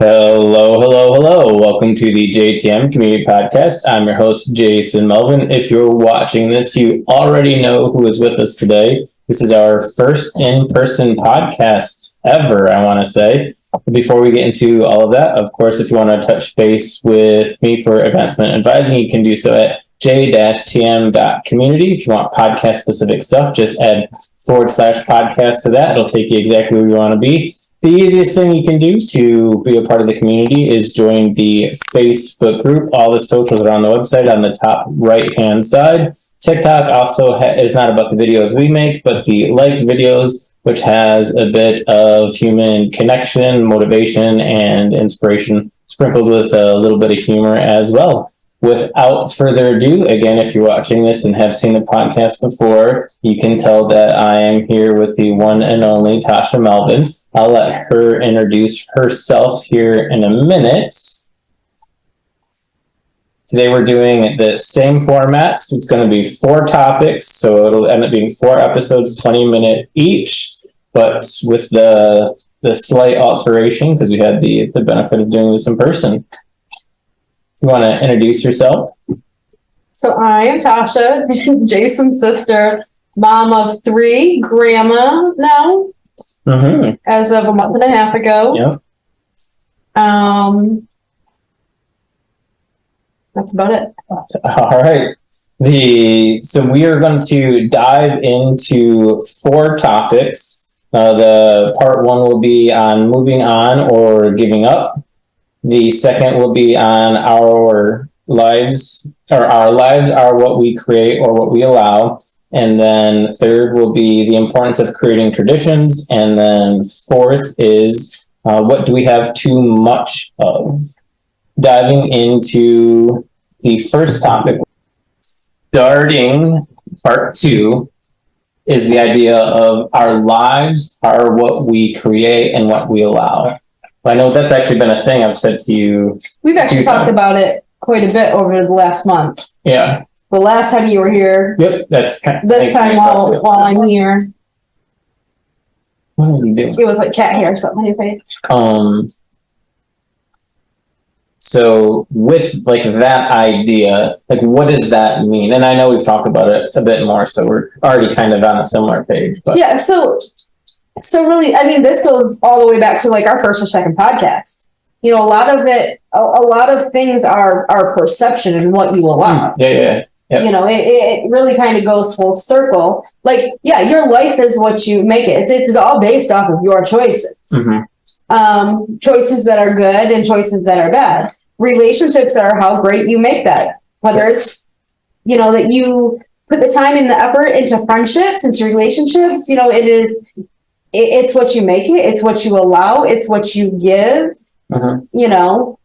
Hello, hello, hello. Welcome to the JTM Community Podcast. I'm your host, Jason Melvin. If you're watching this, you already know who is with us today. This is our first in-person podcast ever, I want to say. Before we get into all of that, of course, if you want to touch base with me for advancement advising, you can do so at j-tm.community. If you want podcast-specific stuff, just add /podcast to that. It'll take you exactly where you want to be. The easiest thing you can do to be a part of the community is join the Facebook group. All the socials are on the website on the top right-hand side. TikTok also is not about the videos we make, but the liked videos, which has a bit of human connection, motivation, and inspiration sprinkled with a little bit of humor as well. Without further ado, again, if you're watching this and have seen the podcast before, you can tell that I am here with the one and only Tasha Melvin. I'll let her introduce herself here in a minute. Today we're doing the same format, so it's going to be 4 topics, so it'll end up being 4 episodes, 20-minute each, but with the slight alteration, because we had the benefit of doing this in person. You want to introduce yourself? So I am Tasha, Jason's sister, mom of 3, grandma now, as of a month and a half ago. Yep. That's about it. All right. So we are going to dive into 4 topics. The part 1 will be on moving on or giving up. The second will be on our lives, or our lives are what we create or what we allow. And then third will be the importance of creating traditions. And then 4th is what do we have too much of? Diving into the first topic, starting part 2, is the idea of our lives are what we create and what we allow. I know that's actually been a thing I've said to you. We've actually talked about it quite a bit over the last month. Yeah. The last time you were here. Yep, this time while I'm here. What are you doing? It was like cat hair or something on your face. So with like that idea, like what does that mean? And I know we've talked about it a bit more, so we're already kind of on a similar page. But yeah, so really, I mean, this goes all the way back to like our first or second podcast. You know, a lot of things are perception and what you allow. Yeah. You know, it really kind of goes full circle. Like, yeah, your life is what you make it. It's all based off of your choices. Choices that are good and choices that are bad. Relationships are how great you make that. Whether it's, you know, that you put the time and the effort into friendships, into relationships, you know, it's what you make it. It's what you allow. It's what you give. You know,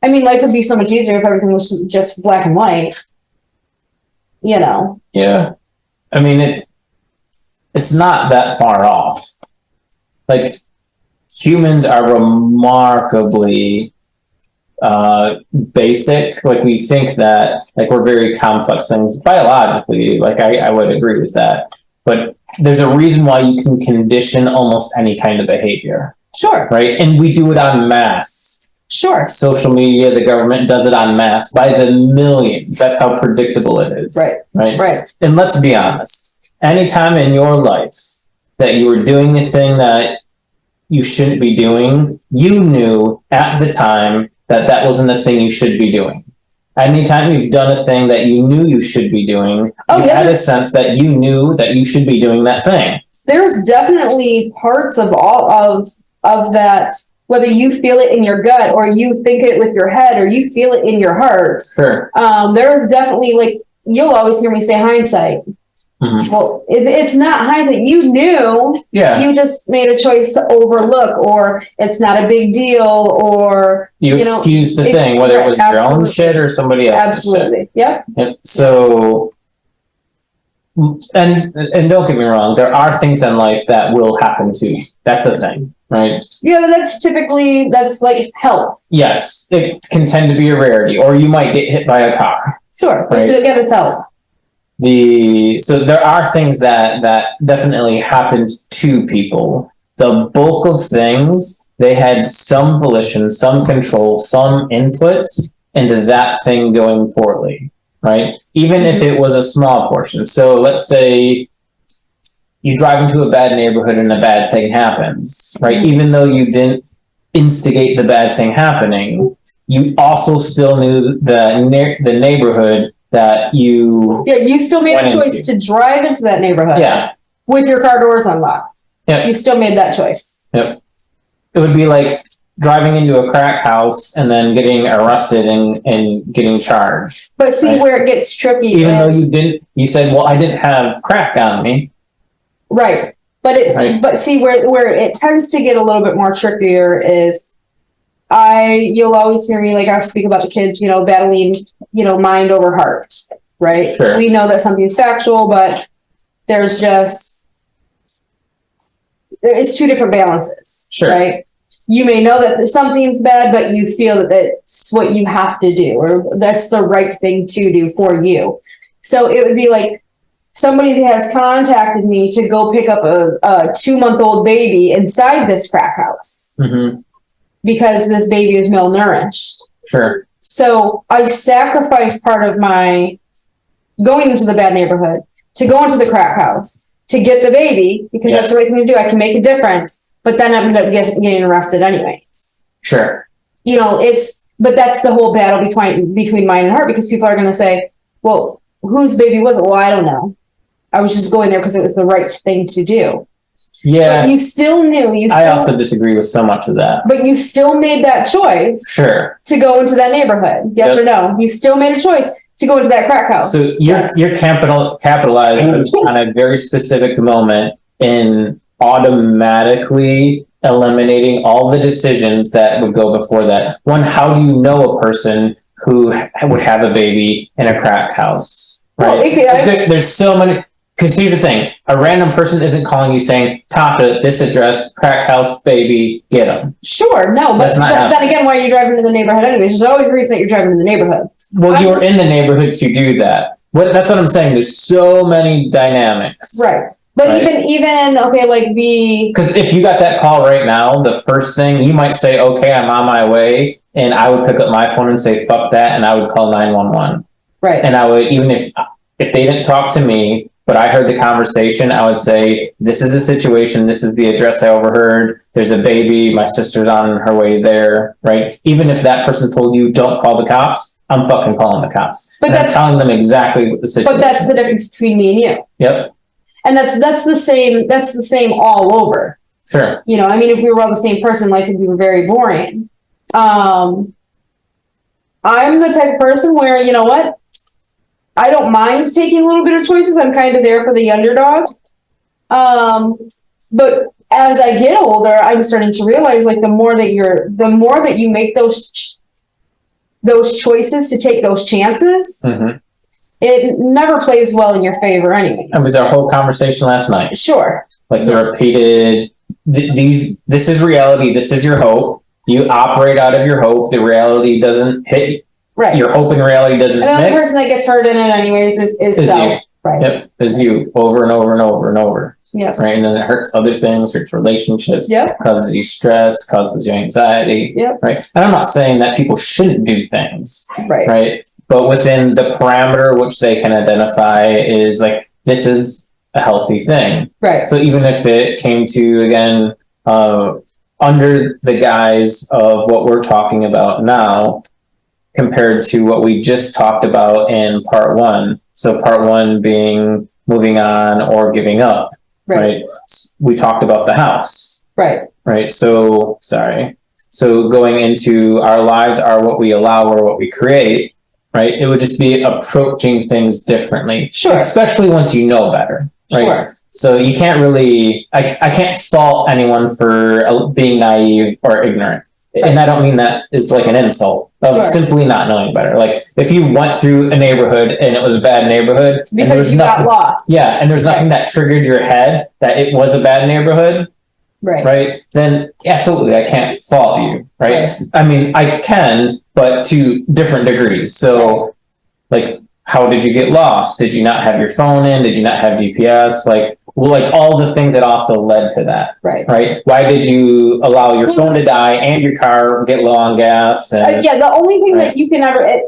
I mean, life would be so much easier if everything was just black and white. You know. Yeah, I mean it's not that far off. Like humans are remarkably basic. Like we think that like we're very complex things biologically. Like I would agree with that, but there's a reason why you can condition almost any kind of behavior. Sure. Right? And we do it en masse. Sure. Social media, the government does it en masse by the millions. That's how predictable it is. Right. And let's be honest. Anytime in your life that you were doing the thing that you shouldn't be doing, you knew at the time that that wasn't the thing you should be doing. Anytime you've done a thing that you knew you should be doing, you had a sense that you knew that you should be doing that thing. There's definitely parts of all of that, whether you feel it in your gut or you think it with your head or you feel it in your heart. Sure. There is definitely, like, you'll always hear me say hindsight. Well, it's not hindsight. You knew. Yeah. You just made a choice to overlook, or it's not a big deal, or you excuse the thing, whether it was your own shit or somebody else's shit. Absolutely. Yep. So, and don't get me wrong, there are things in life that will happen to you. That's a thing, right? Yeah, but that's like health. Yes, it can tend to be a rarity, or you might get hit by a car. Sure, but again, it's health. So there are things that definitely happen to people. The bulk of things they had some volition, some control, some input into that thing going poorly, right? Even if it was a small portion. So let's say you drive into a bad neighborhood and a bad thing happens, right? Even though you didn't instigate the bad thing happening, you also still knew the neighborhood that you you still made a choice to drive into that neighborhood with your car doors unlocked. You still made that choice. It would be like driving into a crack house and then getting arrested and getting charged. But see, where it gets tricky, even though you said, well, I didn't have crack on me. Right. But see, where it tends to get a little bit more trickier is you'll always hear me, like, I speak about the kids, battling, mind over heart, right? Sure. We know that something's factual, but it's two different balances, right? You may know that something's bad, but you feel that that's what you have to do, or that's the right thing to do for you. So it would be like, somebody has contacted me to go pick up a 2-month-old baby inside this crack house because this baby is malnourished. Sure. So I sacrificed part of my going into the bad neighborhood to go into the crack house to get the baby because that's the right thing to do. I can make a difference, but then I ended up getting arrested anyways. Sure. But that's the whole battle between mind and heart, because people are going to say, well, whose baby was it? Well, I don't know. I was just going there because it was the right thing to do. Yeah. But you still knew. I also disagree with so much of that. But you still made that choice. Sure. To go into that neighborhood. Yes or no? You still made a choice to go into that crack house. So you're capitalized on a very specific moment in automatically eliminating all the decisions that would go before that. One, how do you know a person who would have a baby in a crack house? Right? Well, there's so many. Because here's the thing, a random person isn't calling you saying, Tasha, this address, crack house, baby, get them. Sure, no, but then again, why are you driving in the neighborhood anyways? There's always a reason that you're driving in the neighborhood. Well, you're in the neighborhood to do that. That's what I'm saying. There's so many dynamics. Right. But even okay, like because if you got that call right now, the first thing you might say, okay, I'm on my way, and I would pick up my phone and say, fuck that, and I would call 911. Right. And I would, even if they didn't talk to me, but I heard the conversation, I would say, this is the situation, this is the address I overheard, there's a baby, my sister's on her way there, right? Even if that person told you, don't call the cops, I'm fucking calling the cops. But I'm telling them exactly what the situation is. But that's the difference between me and you. Yep. And that's the same all over. Sure. I mean, if we were all the same person, life would be very boring. I'm the type of person where, you know what? I don't mind taking a little bit of choices. I'm kind of there for the underdog. But as I get older, I'm starting to realize, like, the more that you make those choices to take those chances, it never plays well in your favor anyways. That was our whole conversation last night. Sure. Like the repeated, this is reality, this is your hope. You operate out of your hope. The reality doesn't hit. Right. Your hope and reality doesn't mix. And the person that gets hurt in it anyways is self. You. Right. Yep. Is you over and over and over and over. Yes. Right. And then it hurts other things, hurts relationships, causes you stress, causes you anxiety. Yep. Right. And I'm not saying that people shouldn't do things. Right. Right. But within the parameter which they can identify is like, this is a healthy thing. Right. So even if it came to, again, under the guise of what we're talking about now, compared to what we just talked about in part one. So part one being moving on or giving up, right? We talked about the house. Right. So, So going into our lives are what we allow or what we create, right? It would just be approaching things differently. Sure. Especially once you know better, right? Sure. So you can't really, I can't fault anyone for being naive or ignorant. And I don't mean that is like an insult of simply not knowing better. Like if you went through a neighborhood and it was a bad neighborhood because you got lost. Yeah. And there's nothing that triggered your head that it was a bad neighborhood. Right. Then absolutely, I can't fault you. Right. I mean, I can, but to different degrees. So like, how did you get lost? Did you not have your phone in? Did you not have GPS? Like, like all the things that also led to that. Right. Why did you allow your phone to die and your car get low on gas? And, yeah, the only thing that you can ever,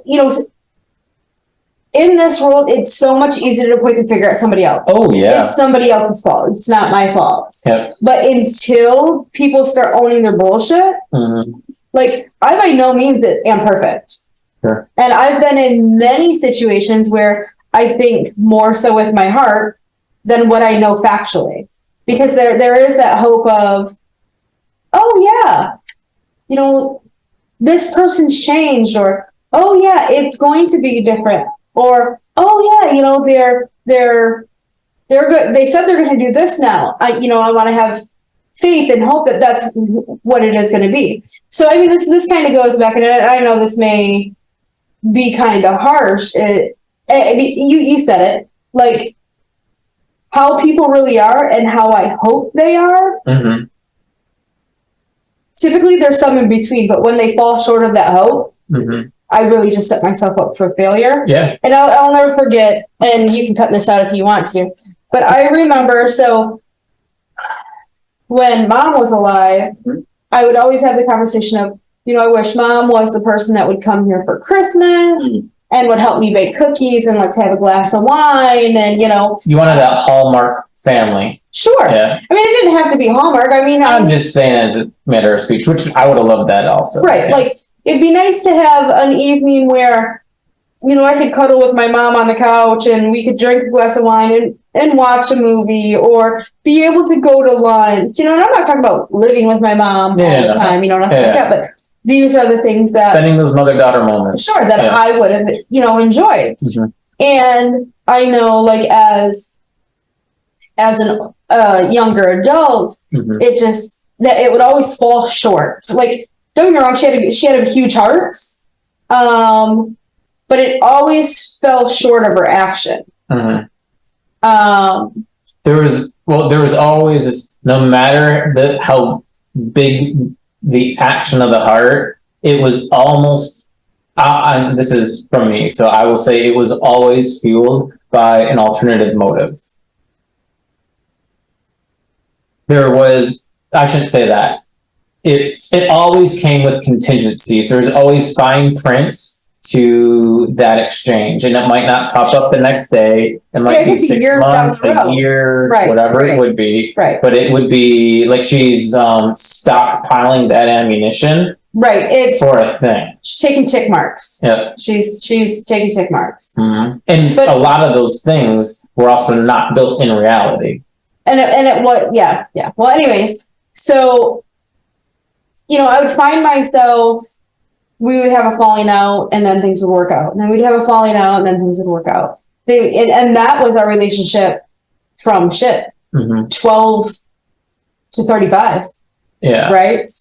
in this world, it's so much easier to point the finger at somebody else. Oh, yeah. It's somebody else's fault. It's not my fault. Yep. But until people start owning their bullshit, like, I by no means am perfect. Sure. And I've been in many situations where I think more so with my heart than what I know factually. Because there is that hope of, oh, yeah, this person's changed, or, oh, yeah, it's going to be different. Or, oh yeah, they're good. They said they're going to do this now. I want to have faith and hope that that's what it is going to be. So I mean, this kind of goes back, and I know this may be kind of harsh. You said it, like how people really are and how I hope they are. Mm-hmm. Typically, there's some in between, but when they fall short of that hope. Mm-hmm. I really just set myself up for failure. Yeah. And I'll never forget, and you can cut this out if you want to, but I remember, so when Mom was alive, I would always have the conversation of, I wish Mom was the person that would come here for Christmas and would help me bake cookies and let's have a glass of wine and, You wanted that Hallmark family. Sure. Yeah. I mean, it didn't have to be Hallmark. I mean, I'm just saying as a matter of speech, which I would have loved that also. Right. Yeah. Like, it'd be nice to have an evening where, I could cuddle with my mom on the couch and we could drink a glass of wine and watch a movie or be able to go to lunch. And I'm not talking about living with my mom all the time, nothing like that. But these are the things that... Spending those mother-daughter moments. Sure, that I would have, enjoyed. Mm-hmm. And I know, like, as an younger adult, it would always fall short. So, like, don't get me wrong, she had a huge heart, but it always fell short of her action. Mm-hmm. There was always this, no matter how big the action of the heart, it was almost, this is from me, so I will say it was always fueled by an alternative motive. I shouldn't say that. It always came with contingencies. There's always fine prints to that exchange, and it might not pop up the next day. It might be 6 months, a year, whatever it would be. Right. But it would be like she's stockpiling that ammunition. Right. It's for a thing. She's taking tick marks. Yep. She's taking tick marks. Mm-hmm. And a lot of those things were also not built in reality. And it was, yeah. Well, anyways, so, I would find myself, we would have a falling out and then things would work out. And then we'd have a falling out and then things would work out. And that was our relationship from 12 to 35. Yeah. Right.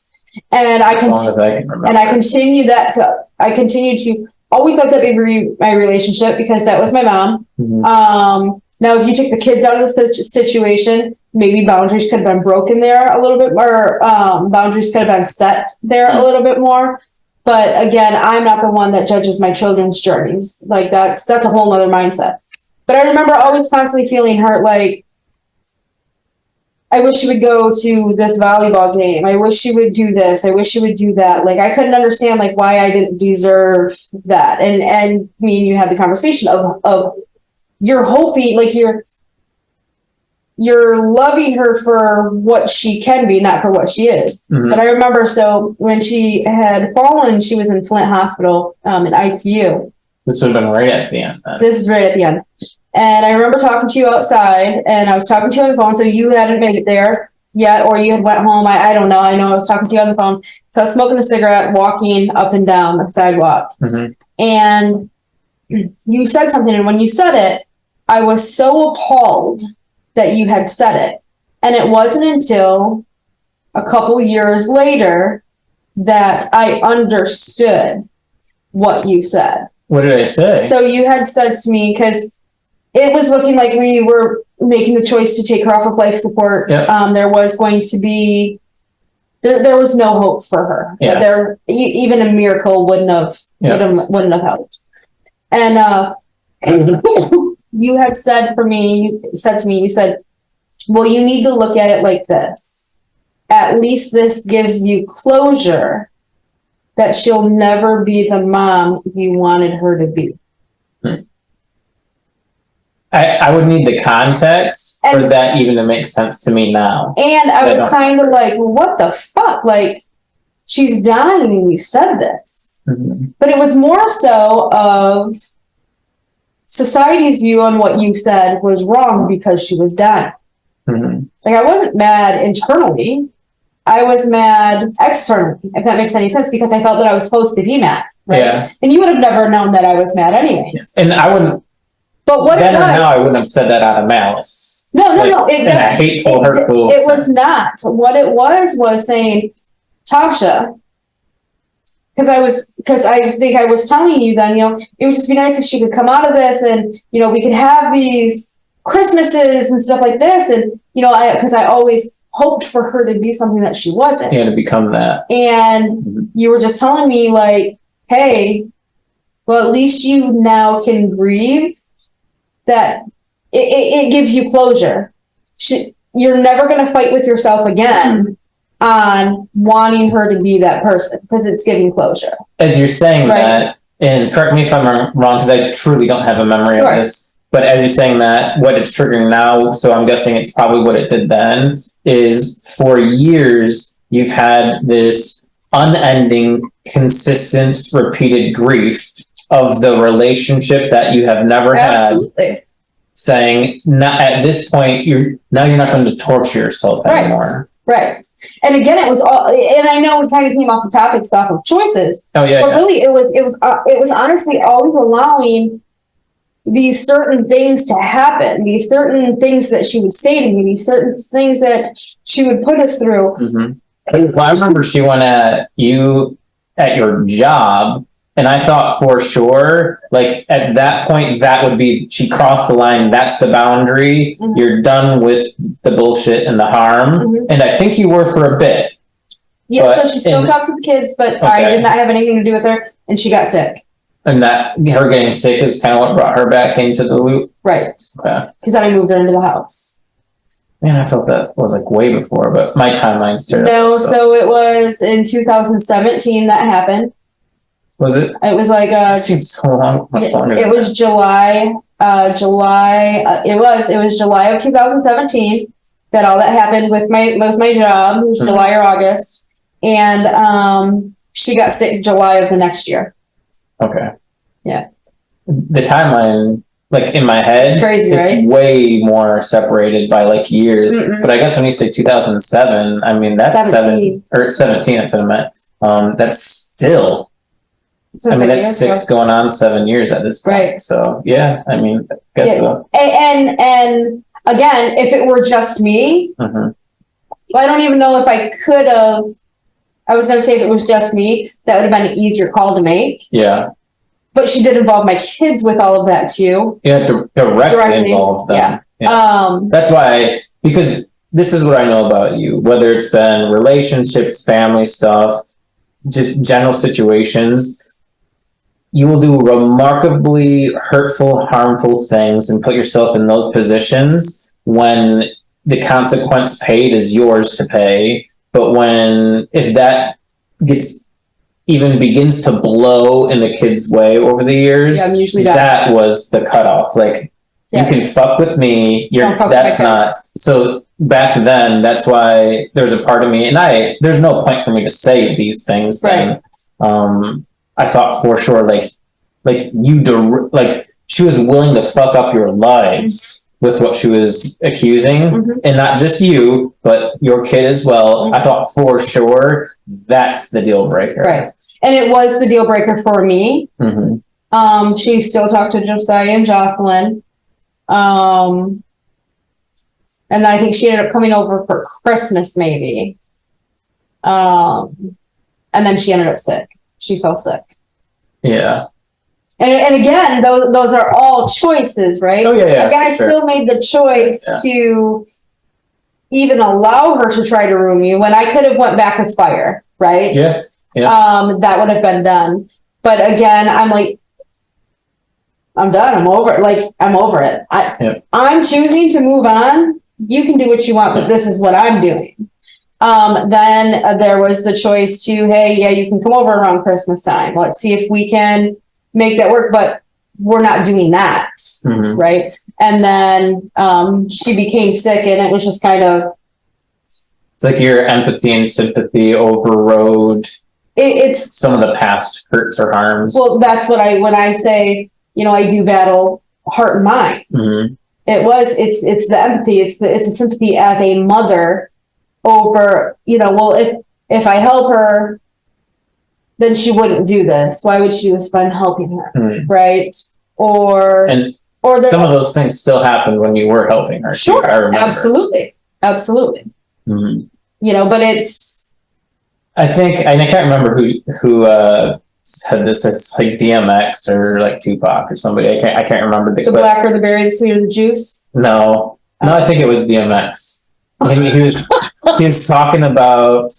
And I continue to always let that be my relationship because that was my mom. Mm-hmm. Now, if you take the kids out of the situation, maybe boundaries could have been broken there a little bit more. Boundaries could have been set there a little bit more. But again, I'm not the one that judges my children's journeys. Like that's a whole other mindset. But I remember always constantly feeling hurt. Like, I wish she would go to this volleyball game. I wish she would do this. I wish she would do that. Like, I couldn't understand like why I didn't deserve that. And me and you had the conversation of you're hoping, like you're loving her for what she can be, not for what she is. Mm-hmm. But I remember, so when she had fallen, she was in Flint Hospital in ICU. This would have been right at the end. This is right at the end. And I remember talking to you outside, and I was talking to you on the phone, so you hadn't made it there yet, or you had went home. I don't know. I know I was talking to you on the phone. So I was smoking a cigarette, walking up and down the sidewalk. Mm-hmm. And you said something, and when you said it, I was so appalled that you had said it. And it wasn't until a couple years later that I understood what you said. What did I say? So you had said to me, because it was looking like we were making the choice to take her off of life support. Yep. There was going to be, there was no hope for her. Yeah. Even a miracle wouldn't have helped. And you had said to me, you said, well, you need to look at it like this. At least this gives you closure that she'll never be the mom you wanted her to be. I would need the context for that even to make sense to me now. And I was kind of like, well, what the fuck? Like, she's dying and you said this. Mm-hmm. But it was more so of society's view on what you said was wrong because she was dying. Mm-hmm. Like, I wasn't mad internally. I was mad externally, if that makes any sense, because I felt that I was supposed to be mad. Right? Yeah. And you would have never known that I was mad anyways. Yes. And I wouldn't. But what then it was, or now, I wouldn't have said that out of malice. No. In a hateful, hurtful It was not. What it was saying, Tasha, because I think I was telling you then, it would just be nice if she could come out of this and, we could have these Christmases and stuff like this. And, because I always hoped for her to be something that she wasn't. Yeah, to become that. And you were just telling me like, hey, well, at least you now can grieve. That it gives you closure. You're never going to fight with yourself again on wanting her to be that person because it's giving closure. As you're saying that, and correct me if I'm wrong, because I truly don't have a memory of this, but as you're saying that, what it's triggering now, so I'm guessing it's probably what it did then, is for years you've had this unending, consistent, repeated grief of the relationship that you have never had, saying, at this point, you're not going to torture yourself anymore. Right. And again, it was all, and I know we kind of came off the topic stuff of choices. Oh yeah. But really, it was honestly always allowing these certain things to happen, these certain things that she would say to me, these certain things that she would put us through. Mm-hmm. Well, I remember she went at you at your job. And I thought for sure, like at that point, that would be, she crossed the line. That's the boundary. Mm-hmm. You're done with the bullshit and the harm. Mm-hmm. And I think you were for a bit. Yeah, so she still talked to the kids, but I did not have anything to do with her. And she got sick. And that her getting sick is kind of what brought her back into the loop. Right. Okay. Because then I moved her into the house. Man, I felt that was like way before, but my timeline's terrible. No, so it was in 2017 that happened. Was it? It was like it seems so long, much longer. It was July. It was July of 2017 that all that happened with my job. It was July or August, and she got sick July of the next year. Okay. Yeah. The timeline, like in my head, it's crazy, right? Way more separated by like years. Mm-mm. But I guess when you say 2007, I mean that's 17. 17. That's what I meant. That's still. That's 6 going on 7 years at this point. Right. So yeah, I mean, I guess so. And again, if it were just me, well, I don't even know if I could have. I was going to say if it was just me, that would have been an easier call to make. Yeah. But she did involve my kids with all of that too. Yeah, directly involve them. Yeah. That's why, because this is what I know about you, whether it's been relationships, family stuff, just general situations. You will do remarkably hurtful, harmful things and put yourself in those positions when the consequence paid is yours to pay. But if that even begins to blow in the kid's way over the years, usually that was the cutoff. Like, you can fuck with me. That's not. So back then, that's why there's a part of me, and there's no point for me to say these things. Right. Then, I thought for sure, like she was willing to fuck up your lives with what she was accusing, and not just you, but your kid as well. I thought for sure that's the deal breaker. Right. And it was the deal breaker for me. She still talked to Josiah and Jocelyn. And then I think she ended up coming over for Christmas maybe. And then she ended up sick. She fell sick. Yeah. And again, those are all choices, right? Oh, yeah. Again, I still made the choice to even allow her to try to ruin me when I could have went back with fire, right? Yeah. That would have been done. But again, I'm like, I'm done. I'm over it. Like, I'm over it. I'm choosing to move on you can do what you want, but this is what I'm doing. Then there was the choice to, hey, yeah, you can come over around Christmas time. Let's see if we can make that work, but we're not doing that, right? And then she became sick, and it was just kind of... It's like your empathy and sympathy overrode it's some of the past hurts or harms. Well, that's what when I say, I do battle heart and mind. It's the empathy, it's the sympathy as a mother over, well, if I help her, then she wouldn't do this. Why would she do this if I'm helping her? Right? Or some of those things still happened when you were helping her. Sure, absolutely. But it's... I think, and I can't remember who said this. It's like DMX or like Tupac or somebody. I can't remember the blacker the berry, the sweeter the juice. No, I think it was DMX. He was talking about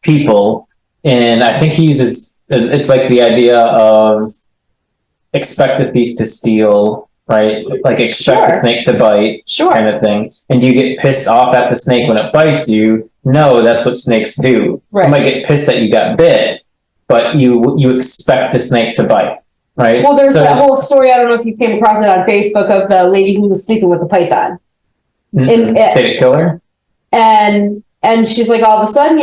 people, and I think he uses, it's like the idea of expect the thief to steal, right? Like expect the snake to bite, kind of thing. And do you get pissed off at the snake when it bites you? No, that's what snakes do. Right. You might get pissed that you got bit, but you expect the snake to bite, right? Well, there's that whole story, I don't know if you came across it on Facebook, of the lady who was sleeping with a python. Did it kill her? And she's like, all of a sudden,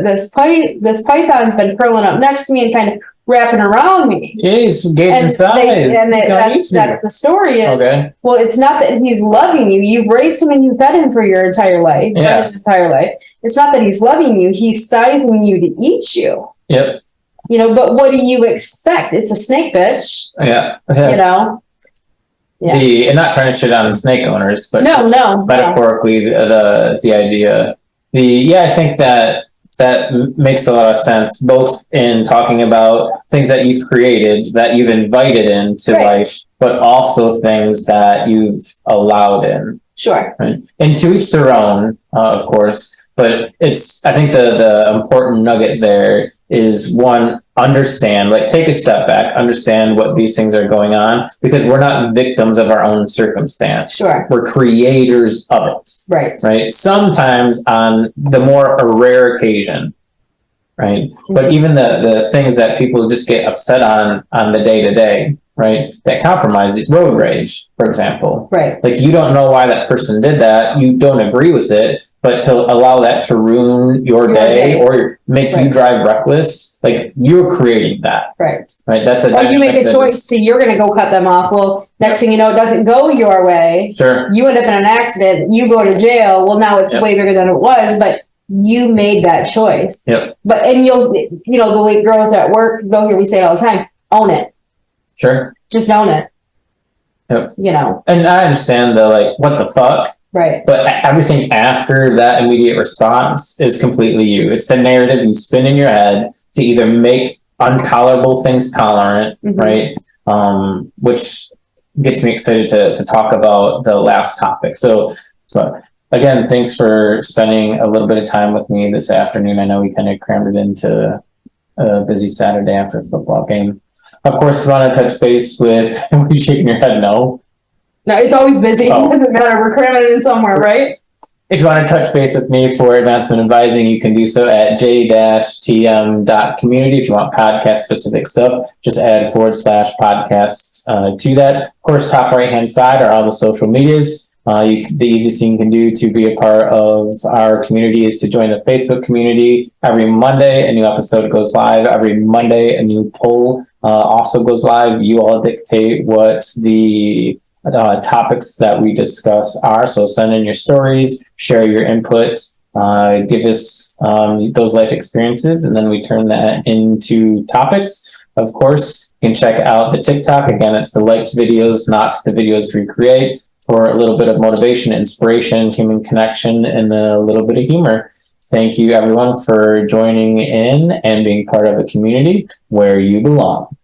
this python's been curling up next to me and kind of wrapping around me. Yeah, he's gauging size. That's the story is, okay. Well, it's not that he's loving you. You've raised him and you fed him for your entire life. Yeah. His entire life. It's not that he's loving you. He's sizing you to eat you. Yep. But what do you expect? It's a snake, bitch. Yeah. Yeah. And not trying to shit on snake owners, but no, metaphorically, the idea. I think that makes a lot of sense, both in talking about things that you've created, that you've invited into life, but also things that you've allowed in. Sure. Right? And to each their own, of course. But I think the important nugget there is, one, understand, like take a step back, understand what these things are going on, because we're not victims of our own circumstance. Sure. We're creators of it. Right. Sometimes on the more a rare occasion. Right. But even the things that people just get upset on the day to day, right, that compromise road rage, for example. Right. Like you don't know why that person did that. You don't agree with it. But to allow that to ruin your day or make you drive reckless, like you're creating that. Right. That's or you make a choice to, you're going to go cut them off. Well, next thing you know, it doesn't go your way. Sure. You end up in an accident. You go to jail. Well, now it's way bigger than it was, but you made that choice. Yep. But, and the way girls at work, they'll hear me say it all the time, own it. Sure. Just own it. Yep. And I understand the, what the fuck. Right. But everything after that immediate response is completely you. It's the narrative you spin in your head to either make intolerable things tolerant, right? Which gets me excited to talk about the last topic. So again, thanks for spending a little bit of time with me this afternoon. I know we kind of crammed it into a busy Saturday after a football game. Of course, if you want to touch base with, are you shaking your head no? No, it's always busy. It doesn't matter. We're cramming it in somewhere, right? If you want to touch base with me for advancement advising, you can do so at j-tm.community. If you want podcast-specific stuff, just add /podcast to that. Of course, top right-hand side are all the social medias. The easiest thing you can do to be a part of our community is to join the Facebook community. Every Monday, a new episode goes live. Every Monday, a new poll also goes live. You all dictate what the topics that we discuss are. So send in your stories, share your input, give us those life experiences, and then we turn that into topics. Of course, you can check out the TikTok. Again, it's the liked videos, not the videos we create, for a little bit of motivation, inspiration, human connection, and a little bit of humor. Thank you, everyone, for joining in and being part of a community where you belong.